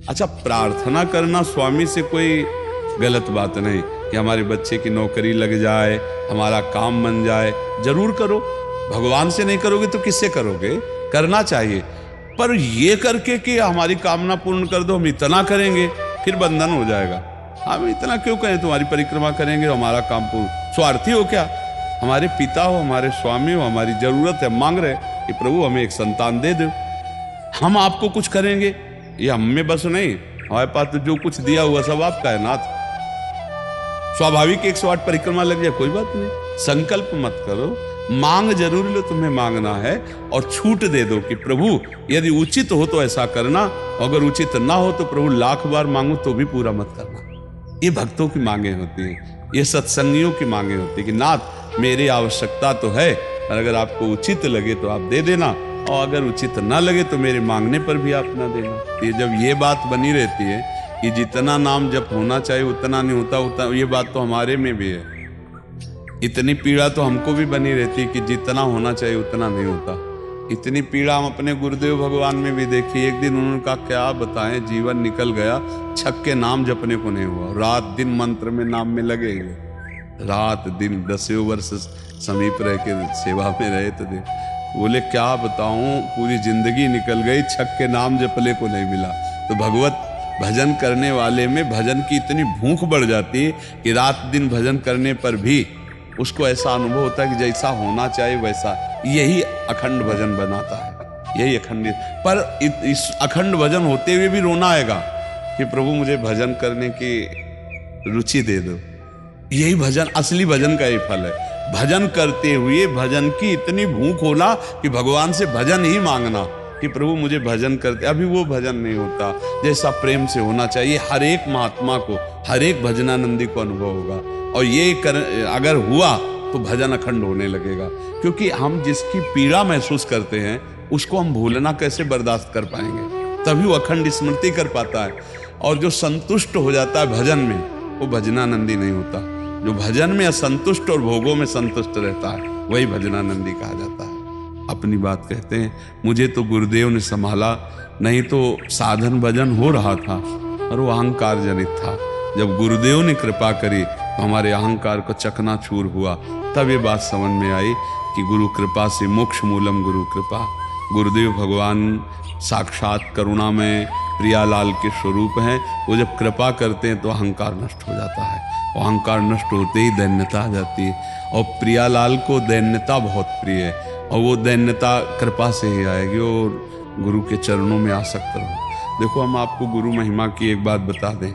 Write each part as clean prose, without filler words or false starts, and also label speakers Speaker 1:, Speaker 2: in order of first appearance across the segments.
Speaker 1: अच्छा, प्रार्थना करना स्वामी से कोई गलत बात नहीं कि हमारे बच्चे की नौकरी लग जाए, हमारा काम बन जाए, जरूर करो। भगवान से नहीं करोगे तो किससे करोगे? करना चाहिए। पर ये करके कि हमारी कामना पूर्ण कर दो, हम इतना करेंगे, फिर बंधन हो जाएगा। हम इतना क्यों करें, तुम्हारी परिक्रमा करेंगे, हमारा काम पूर्ण। स्वार्थी हो क्या? हमारे पिता हो, हमारे स्वामी हो, हमारी जरूरत है, मांग रहे कि प्रभु हमें एक संतान दे दो, हम आपको कुछ करेंगे। ये हम में बस नहीं, हमारे पास तो जो कुछ दिया हुआ सब आपका है नाथ। स्वाभाविक 108 परिक्रमा लग जाए, कोई बात नहीं। संकल्प मत करो, मांग जरूर लो, तुम्हें मांगना है, और छूट दे दो कि प्रभु यदि उचित हो तो ऐसा करना, अगर उचित ना हो तो प्रभु लाख बार मांगो तो भी पूरा मत करना। ये भक्तों की मांगे होती हैं, ये सत्संगियों की मांगे होती है कि नाथ मेरी आवश्यकता तो है, पर अगर आपको उचित लगे तो आप दे देना, और अगर उचित ना लगे तो मेरे मांगने पर भी आप ना देना। ये जब ये बात बनी रहती है कि जितना नाम जप होना चाहिए उतना नहीं होता, उतना, ये बात तो हमारे में भी है। इतनी पीड़ा तो हमको भी बनी रहती है कि जितना होना चाहिए उतना नहीं होता। इतनी पीड़ा हम अपने गुरुदेव भगवान में भी देखी। एक दिन उन्होंने कहा क्या बताएं, जीवन निकल गया, छक के नाम जपने को नहीं हुआ, रात दिन मंत्र में नाम में लगे हुए, रात दिन 10 वर्ष समीप रह के सेवा में रहे थे। बोले क्या बताऊं, पूरी जिंदगी निकल गई, छक के नाम जपले को नहीं मिला। तो भगवत भजन करने वाले में भजन की इतनी भूख बढ़ जाती है कि रात दिन भजन करने पर भी उसको ऐसा अनुभव होता है कि जैसा होना चाहिए वैसा। यही अखंड भजन बनाता है, यही अखंड। पर इस अखंड भजन होते हुए भी रोना आएगा कि प्रभु मुझे भजन करने की रुचि दे दो। यही भजन, असली भजन का ही फल है। भजन करते हुए भजन की इतनी भूख होना कि भगवान से भजन ही मांगना कि प्रभु मुझे भजन करते। अभी वो भजन नहीं होता जैसा प्रेम से होना चाहिए। हर एक महात्मा को, हर एक भजनानंदी को अनुभव होगा, और ये अगर हुआ तो भजन अखंड होने लगेगा। क्योंकि हम जिसकी पीड़ा महसूस करते हैं उसको हम भूलना कैसे बर्दाश्त कर पाएंगे? तभी वो अखंड स्मृति कर पाता है। और जो संतुष्ट हो जाता है भजन में, वो भजनानंदी नहीं होता। जो भजन में असंतुष्ट और भोगों में संतुष्ट रहता है वही भजनानंदी कहा जाता है। अपनी बात कहते हैं, मुझे तो गुरुदेव ने संभाला, नहीं तो साधन भजन हो रहा था और वो अहंकार जनित था। जब गुरुदेव ने कृपा करी तो हमारे अहंकार को चकनाचूर हुआ। तब ये बात समझ में आई कि गुरु कृपा से मोक्ष मूलम गुरु कृपा। गुरुदेव भगवान साक्षात करुणा में प्रियालाल के स्वरूप हैं। वो जब कृपा करते हैं तो अहंकार नष्ट हो जाता है, और अहंकार नष्ट होते ही दैन्यता आ जाती है। और प्रियालाल को दैन्यता बहुत प्रिय है, और वो दैन्यता कृपा से ही आएगी, और गुरु के चरणों में आसक्त रहो। देखो, हम आपको गुरु महिमा की एक बात बता दें।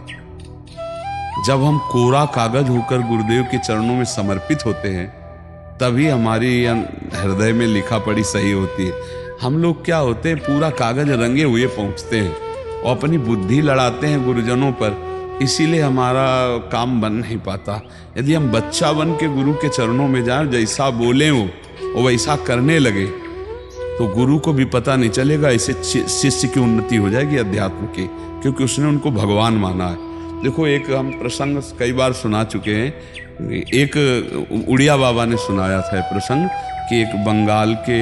Speaker 1: जब हम कोरा कागज होकर गुरुदेव के चरणों में समर्पित होते हैं तभी हमारी हृदय में लिखा पढ़ी सही होती है। हम लोग क्या होते हैं, पूरा कागज रंगे हुए पहुंचते हैं और अपनी बुद्धि लड़ाते हैं गुरुजनों पर, इसीलिए हमारा काम बन नहीं पाता। यदि हम बच्चा बन के गुरु के चरणों में जाएं, जैसा बोले वो वैसा करने लगे, तो गुरु को भी पता नहीं चलेगा। ऐसे शिष्य की उन्नति हो जाएगी अध्यात्म की, क्योंकि उसने उनको भगवान माना है। देखो, एक हम प्रसंग कई बार सुना चुके हैं। एक उड़िया बाबा ने सुनाया था प्रसंग कि एक बंगाल के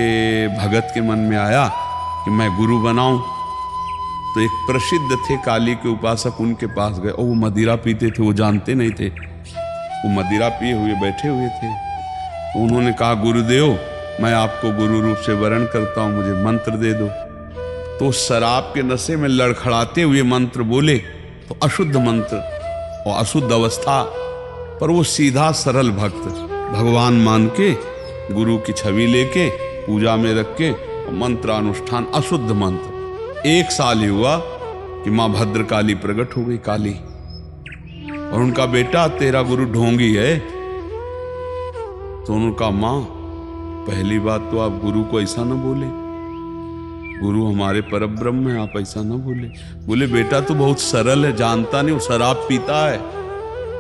Speaker 1: भगत के मन में आया कि मैं गुरु बनाऊं। तो एक प्रसिद्ध थे काली के उपासक, उनके पास गए, और वो मदिरा पीते थे, वो जानते नहीं थे, वो मदिरा पिए हुए बैठे हुए थे। तो उन्होंने कहा, गुरुदेव मैं आपको गुरु रूप से वरण करता हूं, मुझे मंत्र दे दो। तो शराब के नशे में लड़खड़ाते हुए मंत्र बोले, तो अशुद्ध मंत्र और अशुद्ध अवस्था, पर वो सीधा सरल भक्त भगवान मान के गुरु की छवि लेके पूजा में रख के मंत्रानुष्ठान, अशुद्ध मंत्र। 1 साल ही हुआ कि माँ भद्रकाली प्रकट हो गई, काली, और उनका बेटा तेरा गुरु ढोंगी है। तो उनका माँ, पहली बात तो आप गुरु को ऐसा ना बोले, गुरु हमारे परब्रह्म है, आप ऐसा ना बोले। बोले बेटा तो बहुत सरल है, जानता नहीं, वो शराब पीता है,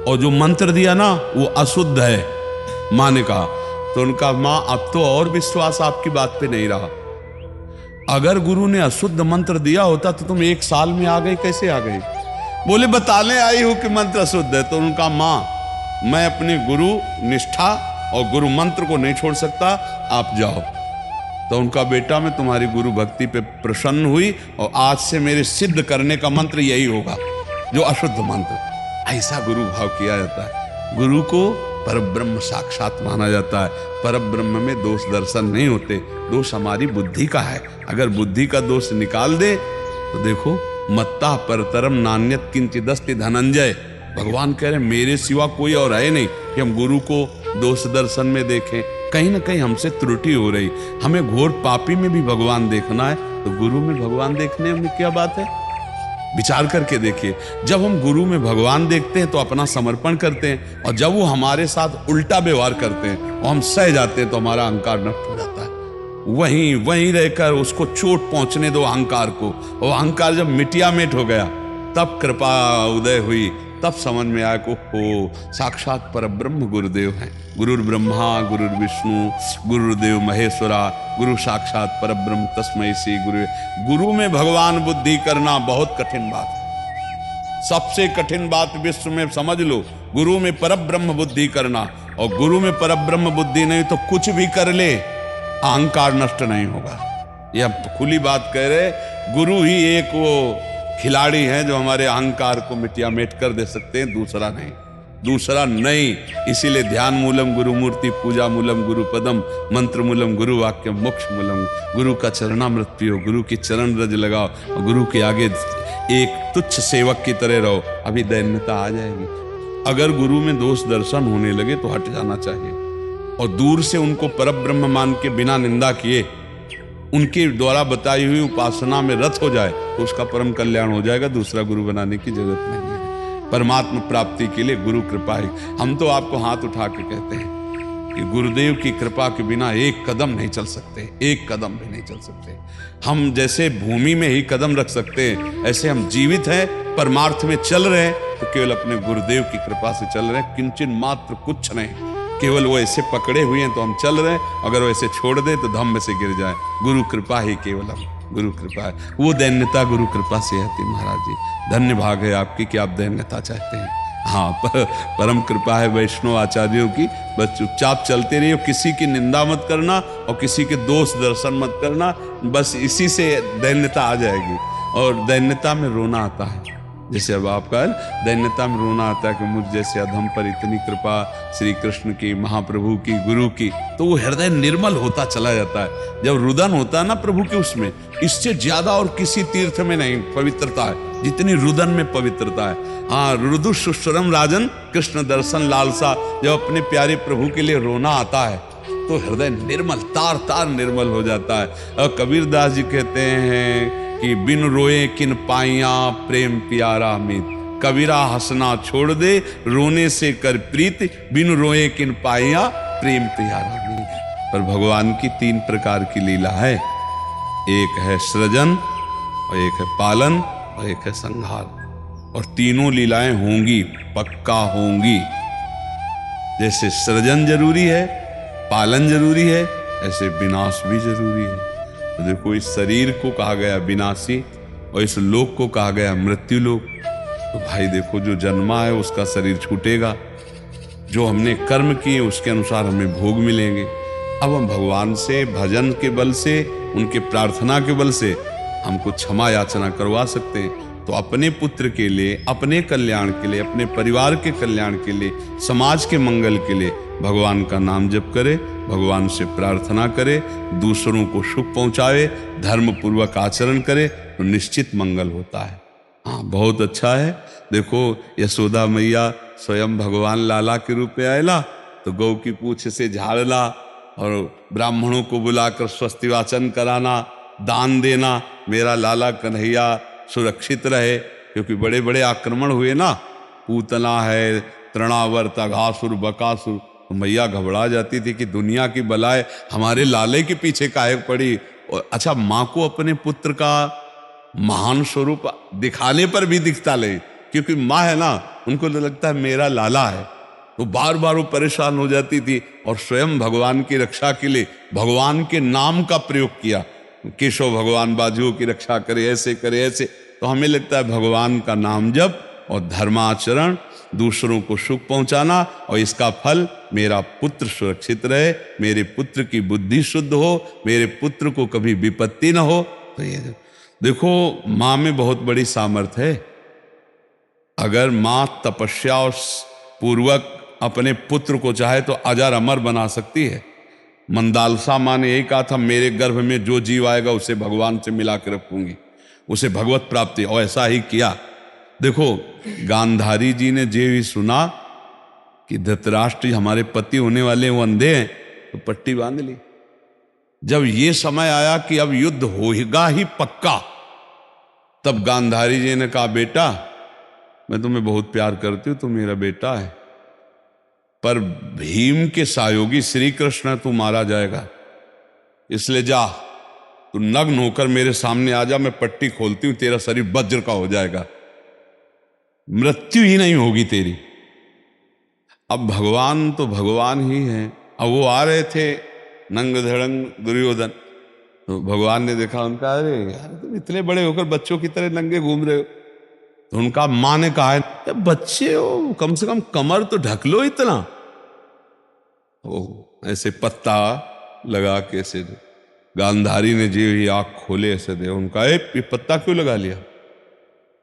Speaker 1: और जो मंत्र दिया ना वो अशुद्ध है। माँ ने कहा। तो उनका माँ, अब तो और विश्वास आपकी बात पे नहीं रहा। अगर गुरु ने अशुद्ध मंत्र दिया होता तो तुम 1 साल में आ गई, कैसे आ गई? बोले बताने आई हो कि मंत्र अशुद्ध है। तो उनका माँ, मैं अपने गुरु निष्ठा और गुरु मंत्र को नहीं छोड़ सकता, आप जाओ। तो उनका बेटा मैं तुम्हारी गुरु भक्ति पे प्रसन्न हुई और आज से मेरे सिद्ध करने का मंत्र यही होगा, जो अशुद्ध मंत्र। ऐसा गुरु भाव किया जाता है। गुरु को परब्रह्म साक्षात माना जाता है। परब्रह्म में दोष दर्शन नहीं होते, दोष हमारी बुद्धि का है। अगर बुद्धि का दोष निकाल दे तो देखो, मत्ता परतरम नान्यत किंचिदस्ति धनंजय। भगवान कह रहे मेरे सिवा कोई और है नहीं कि हम गुरु को दोष दर्शन में देखें। कहीं ना कहीं हमसे त्रुटि हो रही। हमें घोर पापी में भी भगवान देखना है, तो गुरु में भगवान देखने में क्या बात है? विचार करके देखिए। जब हम गुरु में भगवान देखते हैं तो अपना समर्पण करते हैं, और जब वो हमारे साथ उल्टा व्यवहार करते हैं और हम सह जाते हैं तो हमारा अहंकार नष्ट हो जाता है। वहीं रहकर उसको चोट पहुंचने दो अहंकार को, और अहंकार जब मिटिया मिट हो गया तब कृपा उदय हुई। तब समझ में आया को हो साक्षात परब्रह्म गुरुदेव हैं। गुरुर् ब्रह्मा गुरुर्विष्णु गुरुदेव महेश्वरा, गुरु साक्षात परब्रह्म तस्मै श्री गुरु। गुरु में भगवान बुद्धि करना बहुत कठिन बात है। सबसे कठिन बात विश्व में समझ लो, गुरु में परब्रह्म बुद्धि करना। और गुरु में परब्रह्म बुद्धि नहीं तो कुछ भी कर ले, अहंकार नष्ट नहीं होगा। यह खुली बात कह रहे। गुरु ही एक वो खिलाड़ी हैं जो हमारे अहंकार को मिटिया मेट कर दे सकते हैं, दूसरा नहीं। इसीलिए ध्यान मूलम गुरु मूर्ति, पूजा मूलम गुरु पदम, मंत्र मूलम गुरु वाक्यम, मोक्ष मूलम। गुरु का चरणामृत पियो, गुरु की चरण रज लगाओ और गुरु के आगे एक तुच्छ सेवक की तरह रहो, अभी दैन्यता आ जाएगी। अगर गुरु में दोष दर्शन होने लगे तो हट जाना चाहिए, और दूर से उनको परब्रह्म मान के बिना निंदा किए उनके द्वारा बताई हुई उपासना में रत हो जाए तो उसका परम कल्याण हो जाएगा। दूसरा गुरु बनाने की जरूरत नहीं है। परमात्मा प्राप्ति के लिए गुरु कृपा ही। हम तो आपको हाथ उठा के कहते हैं कि गुरुदेव की कृपा के बिना एक कदम नहीं चल सकते, एक कदम भी नहीं चल सकते। हम जैसे भूमि में ही कदम रख सकते हैं, ऐसे हम जीवित हैं, परमार्थ में चल रहे हैं तो केवल अपने गुरुदेव की कृपा से चल रहे हैं। किंचन मात्र कुछ नहीं, केवल वो ऐसे पकड़े हुए हैं तो हम चल रहे हैं। अगर वो ऐसे छोड़ दे तो धम्म से गिर जाए। गुरु कृपा ही केवल, गुरु कृपा है। वो दैन्यता गुरु कृपा से आती। महाराज जी धन्य भाग है आपकी कि आप दैन्यता चाहते हैं। हाँ, परम कृपा है वैष्णव आचार्यों की। बस चुपचाप चलते रहिए, किसी की निंदा मत करना और किसी के दोष दर्शन मत करना। बस इसी से दैन्यता आ जाएगी। और दैन्यता में रोना आता है। जैसे अब आपका दैन्यता में रोना आता है कि मुझ जैसे अधम पर इतनी कृपा श्री कृष्ण की, महाप्रभु की, गुरु की, तो वो हृदय निर्मल होता चला जाता है। जब रुदन होता है ना प्रभु के, उसमें इससे ज्यादा और किसी तीर्थ में नहीं पवित्रता है जितनी रुदन में पवित्रता है। हाँ, रुदु सुश्रम राजन कृष्ण दर्शन लालसा। जब अपने प्यारे प्रभु के लिए रोना आता है तो हृदय निर्मल, तार तार निर्मल हो जाता है। और कबीरदास जी कहते हैं कि बिन रोए किन पाइया प्रेम प्यारा मीत। कबीरा हंसना छोड़ दे, रोने से कर प्रीत, बिन रोए किन पाइया प्रेम प्यारा मीत। पर भगवान की 3 प्रकार की लीला है। एक है सृजन, और एक है पालन, और एक है संहार। और तीनों लीलाएं होंगी, पक्का होंगी। जैसे सृजन जरूरी है, पालन जरूरी है, ऐसे विनाश भी जरूरी है। तो देखो, इस शरीर को कहा गया विनाशी और इस लोक को कहा गया मृत्यु लोक। तो भाई देखो, जो जन्मा है उसका शरीर छूटेगा, जो हमने कर्म किए उसके अनुसार हमें भोग मिलेंगे। अब हम भगवान से भजन के बल से, उनके प्रार्थना के बल से हमको क्षमा याचना करवा सकते हैं। तो अपने पुत्र के लिए, अपने कल्याण के लिए, अपने परिवार के कल्याण के लिए, समाज के मंगल के लिए भगवान का नाम जप करे, भगवान से प्रार्थना करे, दूसरों को सुख पहुंचावे, धर्म पूर्वक आचरण करे तो निश्चित मंगल होता है। हाँ, बहुत अच्छा है। देखो, यशोदा मैया स्वयं भगवान लाला के रूप में आयला तो गौ की पूंछ से झाड़ना और ब्राह्मणों को बुलाकर स्वस्ति वाचन कराना, दान देना, मेरा लाला कन्हैया सुरक्षित रहे। क्योंकि बड़े बड़े आक्रमण हुए ना, पूतना है, तृणावर्त, अघासुर, बकासुर, तो मैया घबरा जाती थी कि दुनिया की बलाएं हमारे लाले के पीछे काहे पड़ी। और अच्छा, माँ को अपने पुत्र का महान स्वरूप दिखाने पर भी दिखता ले, क्योंकि माँ है ना, उनको तो लगता है मेरा लाला है। तो बार बार वो परेशान हो जाती थी और स्वयं भगवान की रक्षा के लिए भगवान के नाम का प्रयोग किया। केशव भगवान बाजुओं की रक्षा करे, ऐसे करे, ऐसे। तो हमें लगता है भगवान का नाम जब और धर्माचरण, दूसरों को सुख पहुंचाना, और इसका फल मेरा पुत्र सुरक्षित रहे, मेरे पुत्र की बुद्धि शुद्ध हो, मेरे पुत्र को कभी विपत्ति ना हो। तो ये देखो, माँ में बहुत बड़ी सामर्थ्य है। अगर माँ तपस्या और पूर्वक अपने पुत्र को चाहे तो अजर अमर बना सकती है। मंदालसा माँ ने यही कहा था, मेरे गर्भ में जो जीव आएगा उसे भगवान से मिला के रखूंगी, उसे भगवत प्राप्ति, और ऐसा ही किया। देखो, गांधारी जी ने जे भी सुना कि धृतराष्ट्र हमारे पति होने वाले वो अंधे हैं, तो पट्टी बांध ली। जब ये समय आया कि अब युद्ध होगा ही पक्का, तब गांधारी जी ने कहा, बेटा मैं तुम्हें बहुत प्यार करती हूं, तुम मेरा बेटा है, पर भीम के सहयोगी श्री कृष्ण तू मारा जाएगा, इसलिए जा, तू नग्न होकर मेरे सामने आ जा, मैं पट्टी खोलती हूं, तेरा शरीर वज्र का हो जाएगा, मृत्यु ही नहीं होगी तेरी। अब भगवान तो भगवान ही है। अब वो आ रहे थे नंग धड़ंग दुर्योधन, तो भगवान ने देखा उनका, अरे यार तुम इतने बड़े होकर बच्चों की तरह नंगे घूम रहे हो। तो उनका माँ ने कहा है, बच्चे हो, कम से कम कमर तो ढक लो इतना। ओ ऐसे पत्ता लगा के ऐसे, गांधारी ने जी ही आँख खोले ऐसे दे, उनका ये पत्ता क्यों लगा लिया?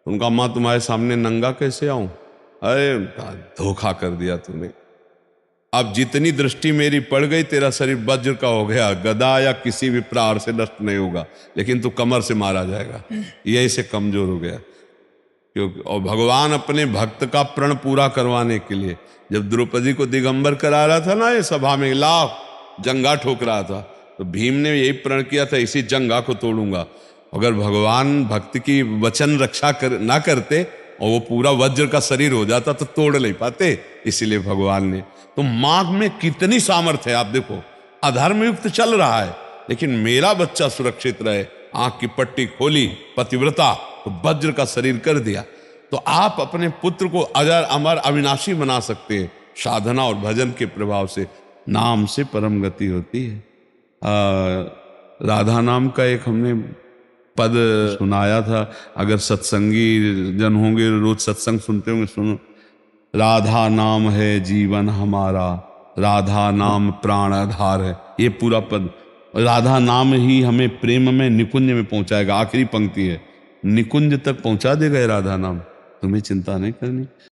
Speaker 1: उनका, माँ तुम्हारे सामने नंगा कैसे आऊं? अरे धोखा कर दिया तूने। अब जितनी दृष्टि मेरी पड़ गई, तेरा शरीर वज्र का हो गया, गदा या किसी भी प्रहार से नष्ट नहीं होगा, लेकिन तू कमर से मारा जाएगा। यही से कमजोर हो गया। क्योंकि और भगवान अपने भक्त का प्रण पूरा करवाने के लिए, जब द्रौपदी को दिगंबर करा रहा था ना, ये सभा में लाख जंगा ठोक रहा था, तो भीम ने यही प्रण किया था, इसी जंगा को तोड़ूंगा। अगर भगवान भक्त की वचन रक्षा ना करते और वो पूरा वज्र का शरीर हो जाता तो तोड़ नहीं पाते, इसीलिए भगवान ने। तो माँ में कितनी सामर्थ्य है, आप देखो, अधर्म युक्त चल रहा है, लेकिन मेरा बच्चा सुरक्षित रहे, आंख की पट्टी खोली, पतिव्रता, तो वज्र का शरीर कर दिया। तो आप अपने पुत्र को अजर अमर अविनाशी बना सकते हैं, साधना और भजन के प्रभाव से। नाम से परम गति होती है। राधा नाम का एक हमने पद सुनाया था, अगर सत्संगी जन होंगे, रोज सत्संग सुनते होंगे, सुनो, राधा नाम है जीवन हमारा, राधा नाम प्राण आधार है। ये पूरा पद, राधा नाम ही हमें प्रेम में निकुंज में पहुंचाएगा। आखिरी पंक्ति है, निकुंज तक पहुंचा देगा ये राधा नाम, तुम्हें चिंता नहीं करनी।